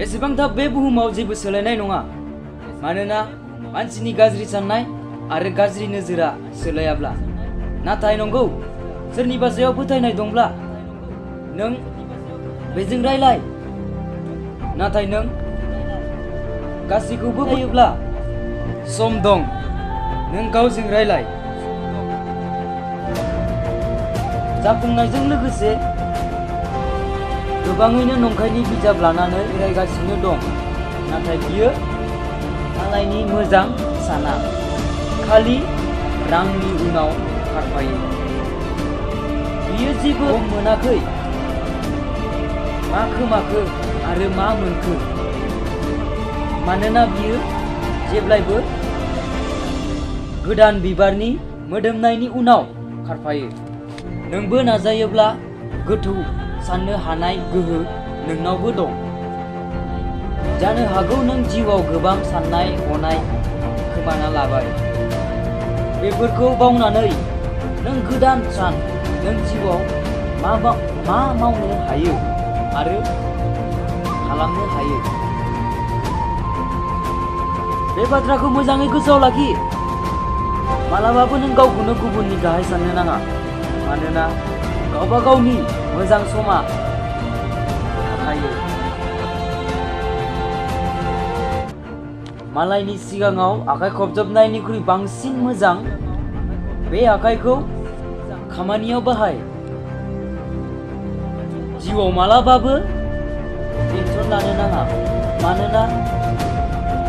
एसेबां थाब बे बुहुमाव जेबो सोलायनाय नङा मानोना मानसिनि गाज्रि साननाय आरो गाज्रि नोजोरा सोलायाब्ला। नाथाय नंगौ, सोरनिबा सायाव फोथायनाय दंब्ला नों बेजों रायलाय। नाथाय नों गासैखौबो फोथायोब्ला सम दं, नों गावजों रायलाय। जाफुंनायजों लोगोसे गोबाङैनो नंखायनि बिजाब लानानै फरायगासिनो दं, नाथाय बियो मालायनि मोजां साना, खालि रांनि उनाव खारफायो। बियो जेबो मोनाखै, मा खोमाखो आरो मा मोनखो, मानोना बियो जेब्लायबो गोदान बिबारनि मोदोमनायनि उनाव खारफायो। नोंबो नाजायोब्ला गोथौ साननो हानाय गोहो नोंनावबो दं। जानो हागौ नों जिउआव गोबां साननाय हनाय खोमाना लाबाय। बेफोरखौ बावनानै नों गोदान सान, नों जिउआव मा मावनो हायो आरो खालामनो हायो। बे बाथ्राखौ मोजाङै गोसोआव लाखि। मालाबाबो नों गावखौनो गुबुननि गाहाय साननो नाङा, मानोना गावबा गावनि मोजां समा थाखायो। मालायनि सिगाङाव आखाइ खबजबनायनिख्रुइ बांसिन मोजां बे आखाइखौ खामानियाव बाहाय। जिउआव मालाबाबो टेनसन लानो नाङा, मानोना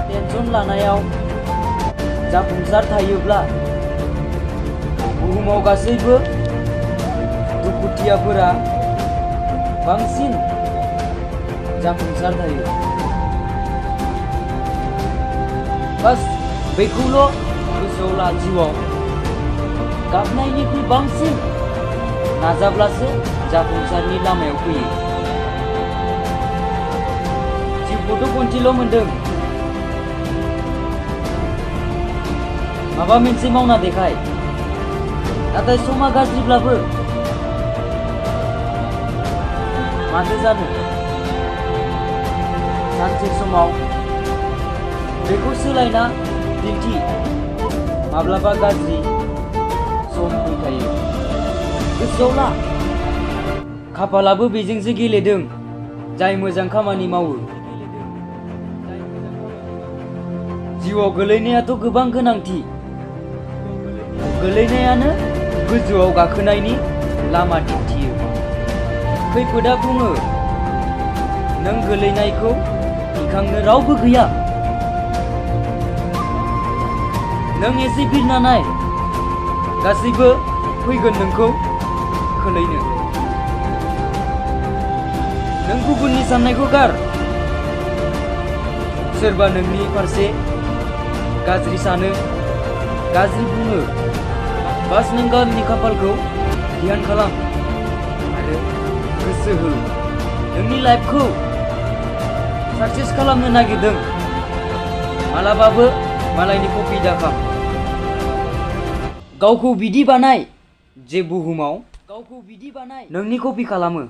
टेनसन लानायाव जाफुंसार थायोब्ला बुहुमाव गासैबो दुखुथियाफोरा बांसिन जाफुंसार थायो। बास बेखौल' गोसोआव ला, जिउआव गाबनायनिख्रुइ बांसिन नाजाब्लासो जाफुंसारनि लामायाव फैयो। जिउखौथ' खनसेल' मोनदों, माबा मोनसे मावना देखाय। नाथाय समा गाज्रिब्लाबो माथो जानो, सानसे समाव बेखौ सोलायना दिन्थि। माब्लाबा गाज्रि सम फैखायो। गोसोआव ला, खाफालाबो बेजोंसो गेलेदों जाय मोजां खामानि मावो। जिउआव गोलैनायाथ' गोबां गोनांथि, गोलैनायानो गोजौआव गाखोनायनि लामा दिन्थियो। खैफोदा बुङो नों गोलैनायखौ दिखांनो रावबो गैया। नों एसे बिरना नाय, गासैबो फैगोन नोंखौ खोलैनो। नों गुबुननि साननायखौ गार। सोरबा नोंनि फारसे गाज्रि सानो, गाज्रि बुङो, बास नों गावनि खाफालखौ ध्यान खालाम आरो गोसो हो। नोंनि लाइफखौ साक्सेस खालामनो नागिरदों, मालाबाबो मालायनि कपि दाखाम। गावखौ बिदि बानाय जे बुहुमाव नोंनि कपि खालामो।